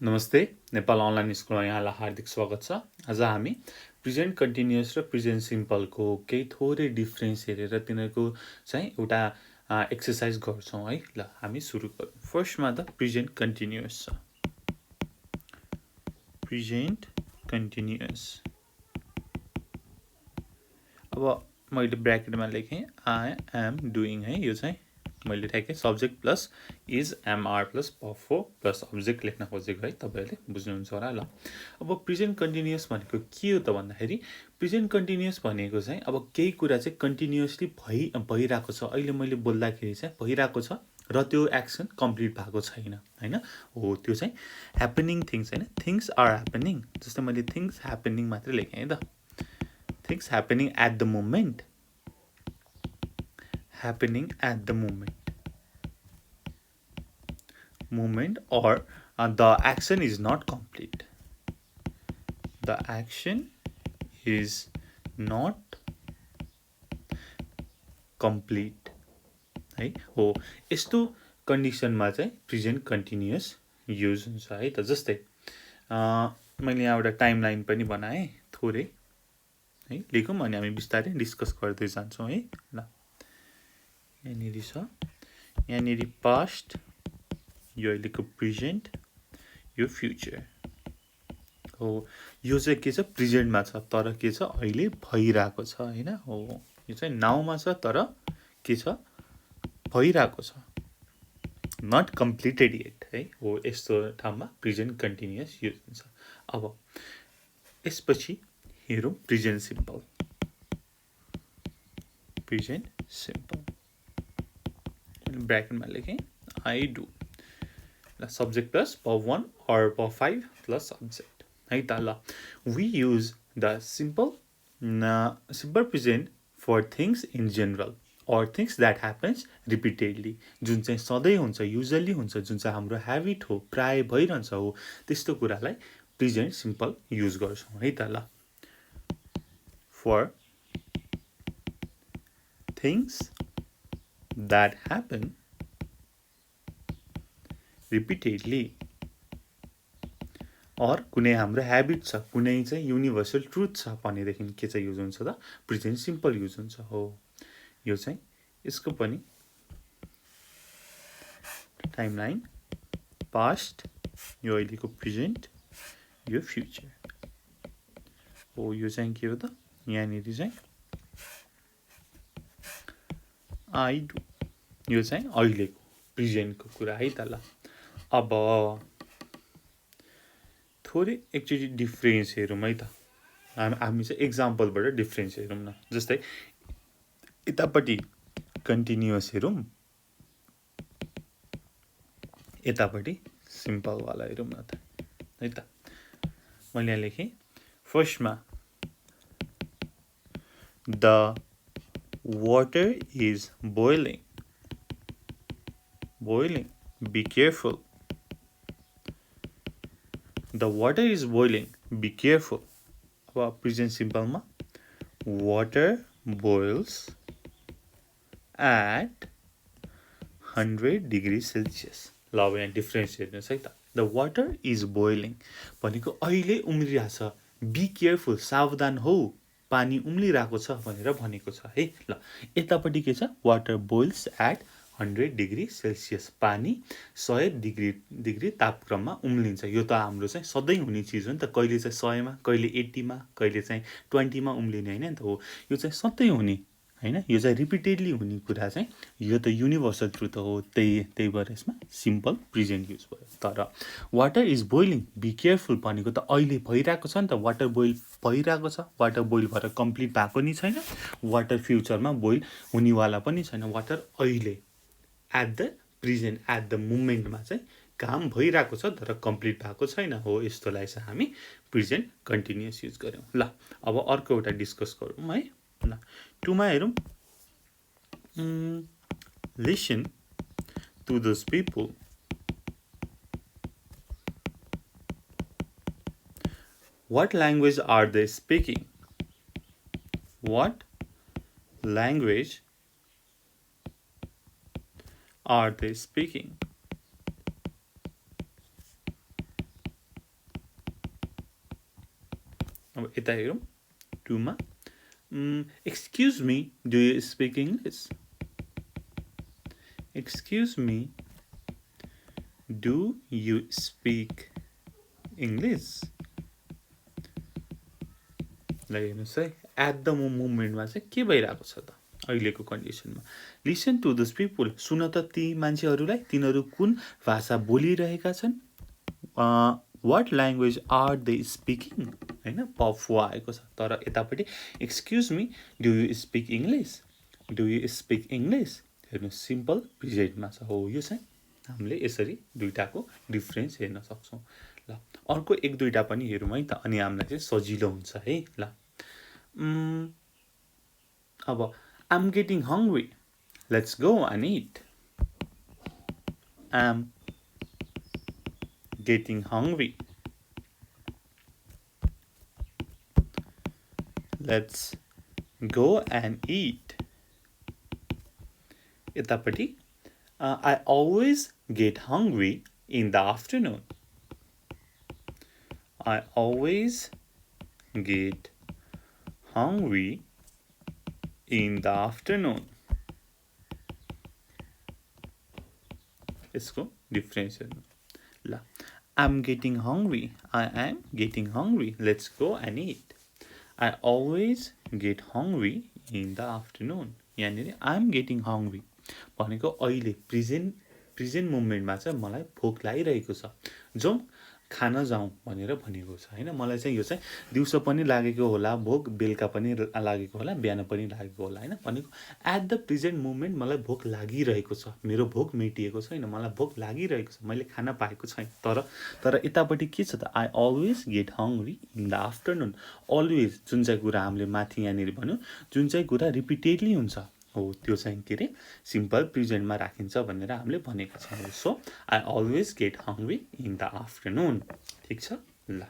नमस्ते नेपाल अनलाइन स्कुलमा यहाँलाई हार्दिक स्वागत छ। आज हामी प्रेजेन्ट कन्टिन्युअस र प्रेजेन्ट सिम्पलको केही थोरै डिफरेन्स हेरेर तिनीहरूको चाहिँ एउटा एक्सर्साइज गर्छौँ है। ल हामी सुरु गरौँ। फर्स्टमा त प्रेजेन्ट कन्टिन्युअस छ। प्रेजेन्ट कन्टिन्युअस अब मैले ब्र्याकेटमा लेखेँ आई एम डुइङ है। यो चाहिँ मैले ठ्याक्कै subject plus is am are plus पफो प्लस अब्जेक्ट लेख्न खोजेको है। तपाईँहरूले बुझ्नुहुन्छ होला। ल अब प्रेजेन्ट कन्टिन्युअस भनेको के हो त भन्दाखेरि प्रेजेन्ट कन्टिन्युअस भनेको चाहिँ अब केही कुरा चाहिँ कन्टिन्युअसली भइरहेको छ। अहिले मैले बोल्दाखेरि चाहिँ भइरहेको छ र त्यो एक्सन कम्प्लिट भएको छैन होइन। हो त्यो चाहिँ ह्यापनिङ थिङ्स होइन। Things are happening. जस्तै मैले थिङ्स ह्यापनिङ मात्रै लेखेँ है त। Things happening at the moment, happening at the moment or the action is not complete. The action is not complete है। हो यस्तो कन्डिसनमा चाहिँ प्रेजेन्ट कन्टिन्युअस युज हुन्छ है त। जस्तै मैले यहाँ एउटा टाइमलाइन पनि बनाएँ थोरै है। लेखौँ अनि हामी बिस्तारै डिस्कस गर्दै जान्छौँ है। ल यहाँनिर छ, यहाँनिर पास्ट, यो अहिलेको प्रेजेन्ट, यो फ्युचर हो। यो चाहिँ के छ प्रेजेन्टमा छ तर के छ अहिले भइरहेको छ होइन। हो यो चाहिँ नाउमा छ तर के छ भइरहेको छ, नट कम्प्लिटेड येट है। हो यस्तो ठाउँमा प्रेजेन्ट कन्टिन्युअस युज हुन्छ। अब यसपछि हेरौँ प्रेजेन्ट सिम्पल। प्रेजेन्ट सिम्पल ब्रैकेटमा लेखेँ आई डू। सब्जेक्ट प्लस पव1 or पव5 प्लस सब्जेक्ट है त। ल we use the simple present for things in general और थिङ्स द्याट ह्यापन्स रिपिटेडली। जुन चाहिँ सधैँ हुन्छ, युजली हुन्छ, जुन चाहिँ हाम्रो ह्याबिट हो, प्राय भइरहन्छ हो, त्यस्तो कुरालाई प्रेजेन्ट सिम्पल युज गर्छौँ है त। ल for things that happen repeatedly और कुनै हाम्रो ह्याबिट छ, कुनै चाहिँ युनिभर्सल ट्रुथ छ भनेदेखि के चाहिँ युज हुन्छ त प्रेजेन्ट सिम्पल युज हुन्छ। हो यो चाहिँ यसको पनि टाइमलाइन पास्ट, यो अहिलेको प्रेजेन्ट, यो फ्युचर हो। यो चाहिँ के हो त यहाँनिर चाहिँ आई डु, यो चाहिँ अहिलेको प्रेजेन्टको कुरा है त। ल अब थोरै एकचोटि डिफ्रेन्स हेरौँ है त। हामी चाहिँ एक्जाम्पलबाट डिफ्रेन्स हेरौँ न। जस्तै यतापट्टि कन्टिन्युअस हेरौँ, यतापट्टि सिम्पलवाला हेरौँ न त है त। मैले यहाँ लेखेँ फर्स्टमा the water is boiling. Be careful. The water is boiling. Be careful. अब present सिम्पलमा water boils at 100 degree Celsius। ल अब यहाँ डिफ्रेन्स हेर्नुहोस् है त। द वाटर इज बोइलिङ भनेको अहिले उम्लिरहेछ। बी केयरफुल, सावधान हो, पानी उम्लिरहेको छ भनेर भनेको छ है। ल यतापट्टि के छ water boils at 100 degree Celsius. पानी 100 डिग्री तापक्रममा उम्लिन्छ। यो त हाम्रो चाहिँ सधैँ हुने चिज हो नि त। कहिले चाहिँ 100मा, कहिले 80मा, कहिले चाहिँ 20मा उम्लिने होइन नि त। हो यो चाहिँ सधैँ हुने होइन। यो चाहिँ रिपिटेडली हुने कुरा चाहिँ यो त युनिभर्सल ट्रुथ हो। त्यही भएर यसमा सिम्पल प्रेजेन्ट युज भयो। तर water is boiling be careful भनेको त अहिले भइरहेको छ नि त। वाटर बोइल भइरहेको छ, वाटर बोइल भएर कम्प्लिट भएको नि छैन, वाटर फ्युचरमा बोइल हुनेवाला पनि छैन। वाटर अहिले at the present, at the मोमेन्टमा चाहिँ काम भइरहेको छ तर कम्प्लिट भएको छैन। हो यस्तोलाई चाहिँ हामी प्रेजेन्ट कन्टिन्युअस युज गऱ्यौँ। ल अब अर्को एउटा डिस्कस गरौँ है। ल टुमा हेरौँ। Listen to those people what language are they speaking? What language are they speaking? अब यता हेरौँ 2 मा excuse me do you speak English excuse me do you speak English ल हेर्नुहोस् है एट द मोमेन्टमा चाहिँ के भइरहेको छ त अहिलेको कन्डिसनमा लिसन टु दोज पिपुल सुन त ती मान्छेहरूलाई तिनीहरू कुन भाषा बोलिरहेका छन् what language are they speaking होइन पफुवा आएको छ तर यतापट्टि excuse me do you speak English do you speak English हेर्नुहोस् सिम्पल प्रेजेन्टमा छ हो यो चाहिँ हामीले यसरी दुईटाको डिफ्रेन्स हेर्न सक्छौँ ल अर्को एक दुईटा पनि हेरौँ है त अनि हामीलाई चाहिँ सजिलो हुन्छ है ल अब I'm getting hungry. Let's go and eat. I'm getting hungry. Let's go and eat. यतापट्टि I always get hungry in the afternoon. I always get hungry in the afternoon. यसको डिफ्रेन्स हेर्नु ल I'm getting hungry. I am getting hungry. Let's go and eat. I always get hungry in the afternoon. यहाँनिर I'm getting hungry भनेको अहिले present मोमेन्टमा चाहिँ मलाई भोक लागिरहेको छ जाउँ खान जाउँ भनेर भनेको छ होइन मलाई चाहिँ यो चाहिँ दिउँसो पनि लागेको होला भोक बेलुका पनि लागेको होला बिहान पनि लागेको होला होइन भनेको एट द प्रेजेन्ट मोमेन्ट मलाई भोक लागिरहेको छ मेरो भोक मेटिएको छैन मलाई भोक लागिरहेको छ मैले खाना पाएको छैन तर यतापट्टि के छ त I always get hungry in the afternoon always जुन चाहिँ कुरा हामीले माथि यहाँनिर भन्यो जुन चाहिँ कुरा रिपिटेडली हुन्छ हो त्यो चाहिँ के अरे सिम्पल प्रेजेन्टमा राखिन्छ भनेर हामीले भनेका छौँ so I always get hungry in the afternoon ठिक छ ल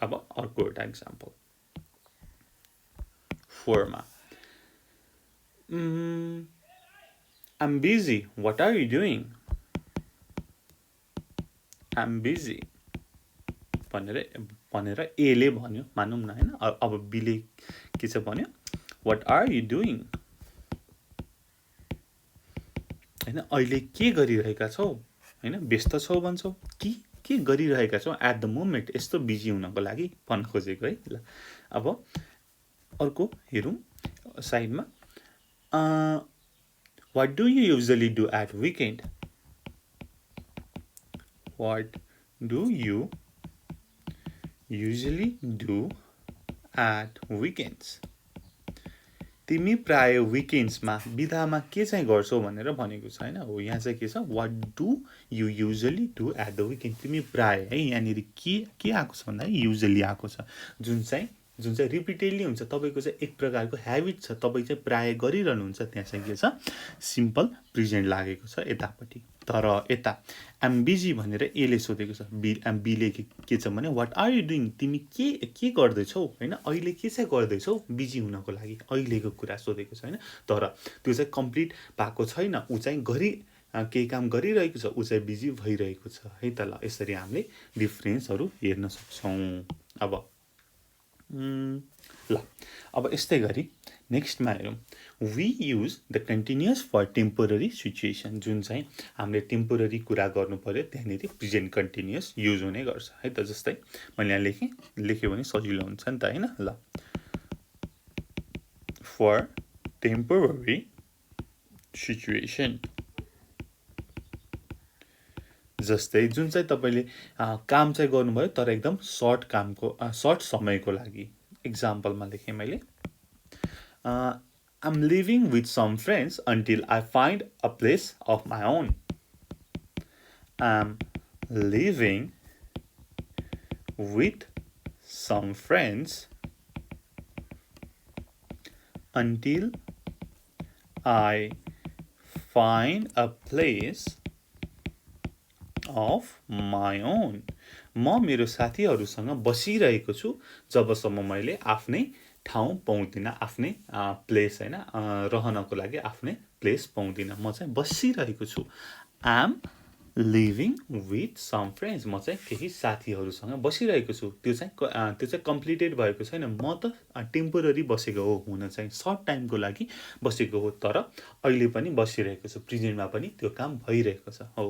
अब अर्को एउटा इक्जाम्पल 4 मा I'm busy. What are you doing? I'm busy. भनेर एले भन्यो मानौँ न होइन अब बीले के छ भन्यो What are you doing? हैन अहिले के गरिरहेका छौ हैन व्यस्त छौ भन्छौ कि के गरिरहेका छौ एट द मोमेन्ट यस्तो बिजी हुनको लागि भन्न खोजेको है ल अब अर्को हेरौँ साइडमा What do you usually do at weekend? What do you usually do at weekends? तिमी प्राय विकेन्ड्समा बिदामा के चाहिँ गर्छौ भनेर भनेको छ हैन हो यहाँ चाहिँ के छ What do you usually do at the weekend? तिमी प्राय है यहाँनिर के आएको छ भन्दा युजुअली आएको छ जुन चाहिँ रिपिटेडली हुन्छ तपाईको चाहिँ एक प्रकारको ह्याबिट छ तपाई चाहिँ प्राय गरिरहनुहुन्छ त्यहाँ चाहिँ के छ सिम्पल प्रेजेन्ट लागेको छ यतापट्टि तर यता एम बिजी भनेर एले सोधेको छ बीले के छ भने व्हाट आर यु डुइङ तिमी के गर्दै छौ हैन अहिले के चाहिँ गर्दै छौ बिजी हुनको लागि अहिलेको कुरा सोधेको छ हैन तर त्यो चाहिँ कम्प्लिट भएको छैन उ चाहिँ केही काम गरिरहेको छ उ चाहिँ बिजी भइरहेको छ है त ल यसरी हामीले डिफरेन्सहरु हेर्न सक्छौं अब ल अब यस्तै गरी नेक्स्टमा हेरौँ we use the continuous for temporary situation जुन चाहिँ हामीले टेम्पोररी कुरा गर्नु पर्यो त्यहाँनेरि प्रेजेन्ट कन्टिन्युअस युज हुने गर्छ है त जस्तै मैले यहाँ लेखे भने सजिलो हुन्छ नि त हैन ल for temporary situation जस्तै जुन चाहिँ तपाईले काम चाहिँ गर्नुभयो तर एकदम सर्ट समयको लागि एक्जाम्पलमा लेखे मैले I'm living with some friends until I find a place of my own. I'm living with some friends until I find a place of my own. म मेरो साथीहरुसँग बसिरहेको छु जबसम्म मैले आफ्नै ठाउँ पाउँदिन आफ्नै प्लेस हैन रहनको लागि आफ्नै प्लेस पाउँदिन म चाहिँ बसिरहेको छु am living with some friends म चाहिँ केही साथीहरूसँग बसिरहेको छु त्यो चाहिँ कम्प्लिटेड भएको छैन म त टेम्पोररी बसेको हो हुन चाहिँ सर्ट टाइमको लागि बसेको हो तर अहिले पनि बसिरहेको छु प्रेजेन्टमा पनि त्यो काम भइरहेको छ हो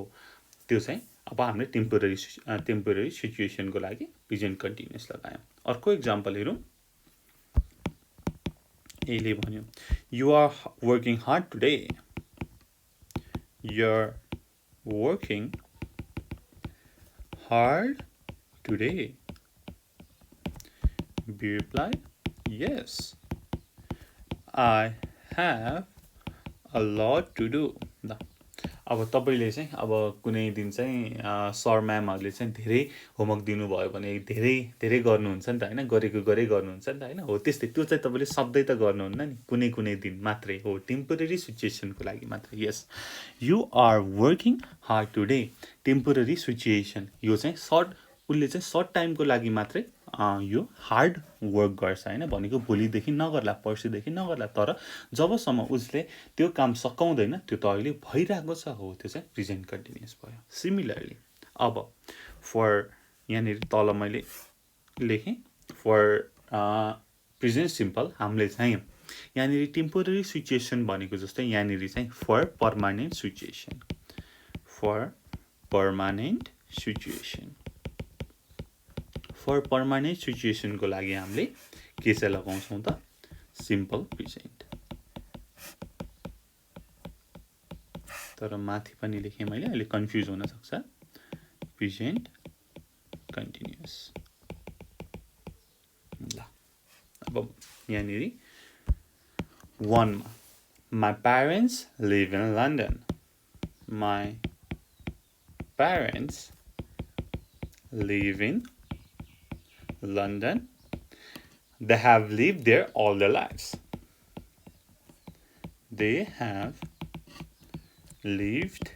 त्यो चाहिँ अब हामीले टेम्पोररी सिचुएसनको लागि प्रेजेन्ट कन्टिन्युअस लगायौँ अर्को इक्जाम्पल हेरौँ यसले भन्यो you are working hard today you're working hard today. We reply, yes, I have a lot to do. अब तपाईले चाहिँ अब कुनै दिन चाहिँ सर म्यामहरूले चाहिँ धेरै होमवर्क दिनुभयो भने धेरै गर्नुहुन्छ नि त हैन गरेको गर्नुहुन्छ नि त हैन हो त्यस्तै त्यो चाहिँ तपाईले सधैँ त गर्नुहुन्न नि कुनै दिन मात्रै हो टेम्पोररी सिचुएसनको लागि मात्रै yes you are working hard today temporary situation यो चाहिँ उसले चाहिँ सर्ट टाइमको लागि मात्रै यो हार्ड वर्क गर्छ हैन भनेको भोलिदेखि नगर्ला पर्सिदेखि नगर्ला तर जबसम्म उसले त्यो काम सकाउँदैन त्यो त अहिले भइरहेको छ हो त्यो चाहिँ प्रेजेन्ट कन्टिन्युअस भयो सिमिलरली अब फर यहाँनिर तल मैले लेखेँ फर प्रेजेन्ट सिम्पल हामीले चाहिँ यहाँनिर टेम्पोररी सिचुएसन भनेको जस्तै यहाँनिर चाहिँ for permanent situation for permanent सिचुएसनको लागि हामीले के चाहिँ लगाउँछौँ त सिम्पल प्रेजेन्ट तर माथि पनि लेखेँ मैले अहिले कन्फ्युज हुन सक्छ प्रेजेन्ट कन्टिन्युअस ल अब यहाँनिर 1 मा My parents live in London. My parents live in London. They have lived there all their lives. They have lived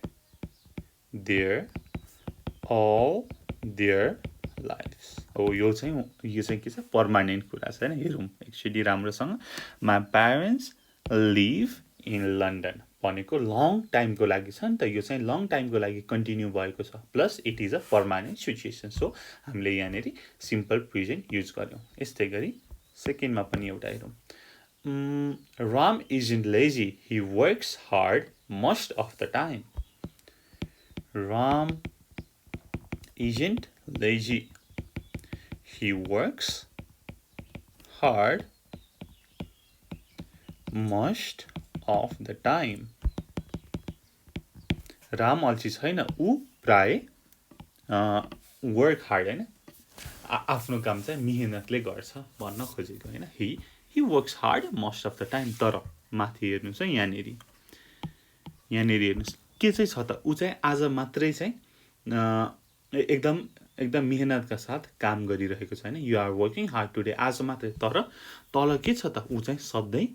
there all their lives. हो यो चाहिँ के छ पर्मानेन्ट कुरा छ हैन हेरौँ एकचोटी राम्रोसँग My parents live in London भनेको लङ टाइमको लागि छ नि त यो चाहिँ लङ टाइमको लागि कन्टिन्यू भएको छ plus it is a permanent situation so हामीले यहाँनिर सिम्पल प्रेजेन्ट युज गर्यौँ यस्तै गरी सेकेन्डमा पनि एउटा हेरौँ Ram isn't lazy he works hard most of the time Ram isn't lazy he works hard most of the time Ram अल्छी छैन ऊ प्राय वर्क हार्ड हैन आफ्नो काम चाहिँ मेहनतले गर्छ भन्न खोजेको हैन he works hard most of the time तर माथि हेर्नुस् है यहाँनिर हेर्नुस् के चाहिँ छ त ऊ चाहिँ आज मात्रै चाहिँ एकदम मेहनतका साथ काम गरिरहेको छ हैन you are working hard today आज मात्रै तर तल के छ त ऊ चाहिँ सधैँ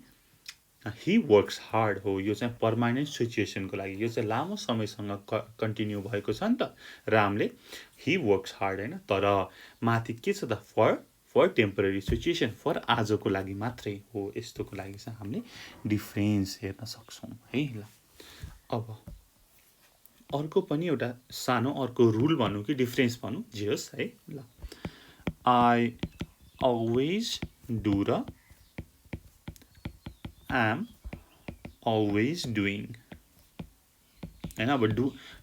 he works hard हो यो चाहिँ पर्मानेन्ट सिचुएसनको लागि यो चाहिँ लामो समयसँग कन्टिन्यू भएको छ नि त रामले he works hard हैन तर माथि के छ त फर टेम्पोररी सिचुएसन फर आजको लागि मात्रै हो यस्तोको लागि चाहिँ हामीले डिफरेन्स हेर्न सक्छौँ है ल अब अर्को पनि एउटा सानो अर्को रुल भनौँ कि डिफरेन्स भनौँ जे होस् है ल I always do र am always doing हैन अब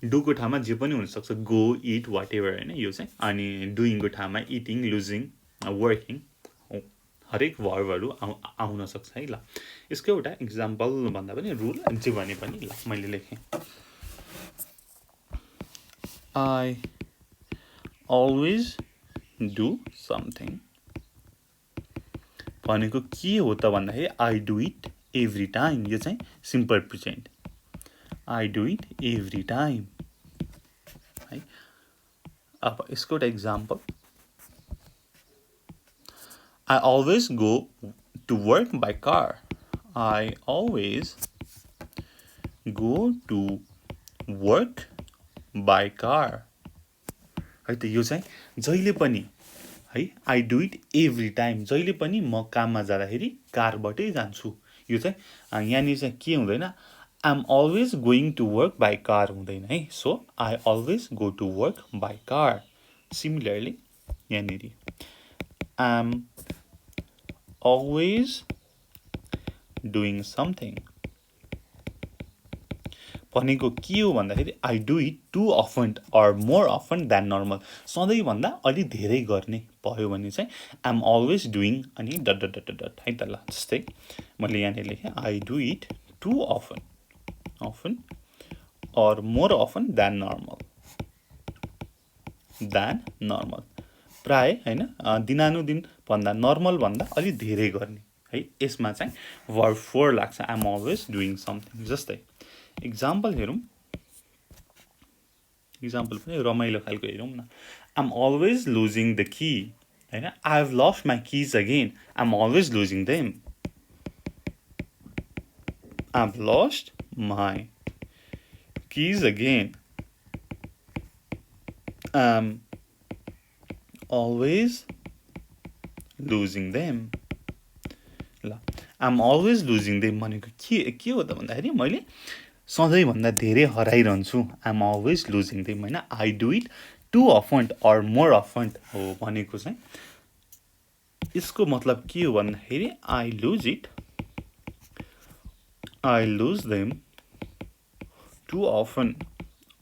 डुको ठाउँमा जे पनि हुन सक्छ गो इट वाट एभर हैन यो चाहिँ अनि डुइङको ठाउँमा इटिङ लुजिङ वर्किङ हरेक भर्बहरू आउन सक्छ है ल यसको एउटा इक्जाम्पल भन्दा पनि रुल जे भने पनि ल मैले लेखेँ I always do something भनेको के हो त भन्दाखेरि I do it every time यो चाहिँ simple present I do it every time है अब यसको एउटा example I always go to work by car I always go to work by car है त यो चाहिँ जहिले पनि है I do it every time जहिले पनि म काममा जाँदाखेरि कारबाटै जान्छु यो चाहिँ यहाँनिर चाहिँ के हुँदैन I'm always going to work by car हुँदैन है. So I always go to work by car. Similarly, यहाँनिर I'm always doing something भनेको के हो भन्दाखेरि I do it too often or more often than normal. सधैँ भन्दा अलि धेरै गर्ने भयो भने चाहिँ I'm always doing अनि डट डट डट डट है त ल. जस्तै मैले यहाँनिर लेखेँ I do it too often or more often than normal. प्राय हैन दिनानुदिन भन्दा नर्मल भन्दा अलि धेरै गर्ने है. यसमा चाहिँ verb 4 लाग्छ. I'm always doing something. जस्तै इक्जाम्पल हेरौँ. इक्जाम्पल पनि रमाइलो खालको हेरौँ न. I'm always losing the key हैन. I've lost my keys again. I'm always losing them. I've lost my keys again. I'm always losing them. ल I'm always losing them भनेको के हो त भन्दाखेरि मैले सधैँ भन्दा धेरै हराइरहन्छु. I'm always losing them हैन. I do it too often or more often हो भनेको चाहिँ यसको मतलब के हो भन्दाखेरि I lose them too often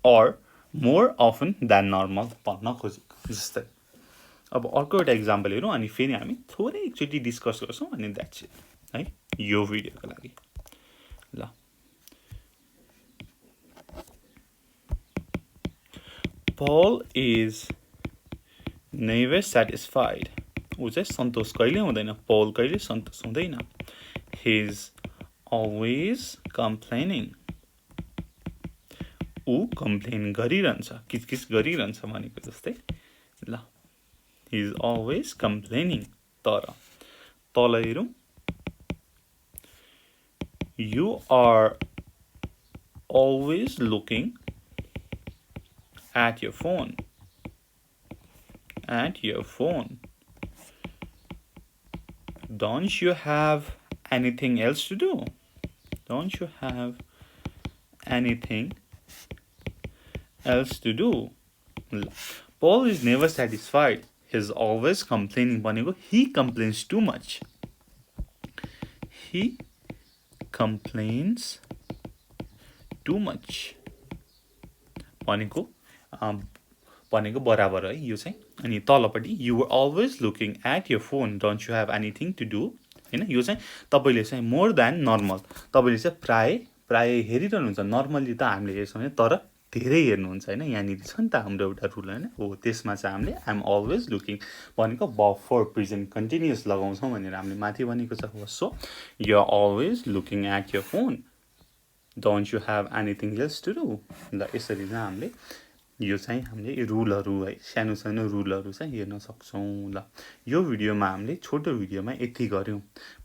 or more often than normal भन्न खोजेको. जस्तै अब अर्को एउटा इक्जाम्पल हेरौँ अनि फेरि हामी थोरै एकचोटि डिस्कस गर्छौँ अनि द्याट्स इट है यो भिडियोको लागि. ल Paul is never satisfied. ऊ चाहिँ सन्तोष कहिले हुँदैन. Paul कहिले सन्तोष हुँदैन. He's always complaining. ऊ कम्प्लेन गरिरहन्छ, किचकिच गरिरहन्छ भनेको जस्तै. ल He's always complaining. तर तल हेरौँ. You are always looking at your phone. Don't you have anything else to do? Paul is never satisfied. He's always complaining भनेको he complains too much. भनेको बराबर है यो चाहिँ. अनि तलपट्टि you were always looking at your phone. Don't you have anything to do? हैन यो चाहिँ तपाईले चाहिँ more than normal. तपाईले चाहिँ प्राय हेरिरहनुहुन्छ. नर्मली त हामीले हेर्छौँ हैन तर धेरै हेर्नुहुन्छ हैन. यहाँनिर छ नि त हाम्रो एउटा रुल हैन. हो त्यसमा चाहिँ हामीले I'm always looking भनेको verb for present continuous लगाउँछौँ भनेर हामीले माथि भनेको छ. हो so you're always looking at your phone. Don't you have anything else to do? ल यसरी नै हामीले यो चाहिँ हामीले रुलहरू है सानो सानो रुलहरू चाहिँ हेर्न सक्छौँ. ल यो भिडियोमा हामीले छोटो भिडियोमा यति गर्यौँ.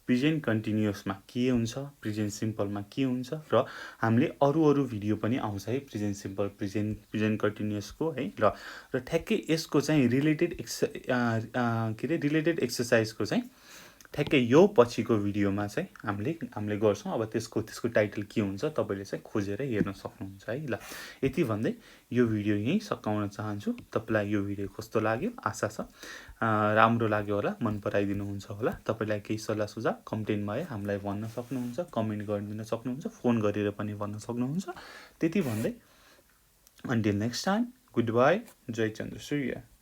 प्रेजेन्ट कन्टिन्युअसमा के हुन्छ, प्रेजेन्ट सिम्पलमा के हुन्छ र हामीले अरू भिडियो पनि आउँछ है प्रेजेन्ट सिम्पल प्रेजेन्ट कन्टिन्युअसको है. र ठ्याक्कै यसको चाहिँ रिलेटेड एक्सर्साइजको चाहिँ ठ्याक्कै यो पछिको भिडियोमा चाहिँ हामीले गर्छौँ. अब त्यसको टाइटल के हुन्छ तपाईँले चाहिँ खोजेर हेर्न सक्नुहुन्छ है. ल यति भन्दै यो भिडियो यहीँ सकाउन चाहन्छु. तपाईँलाई यो भिडियो कस्तो लाग्यो आशा छ राम्रो लाग्यो होला, मन पराइदिनुहुन्छ होला. तपाईँलाई केही सल्लाह सुझाव कमेन्टमा है हामीलाई भन्न सक्नुहुन्छ, कमेन्ट गरिदिन सक्नुहुन्छ, फोन गरेर पनि भन्न सक्नुहुन्छ. त्यति भन्दै until next time, goodbye. जय चन्द्र सूर्य.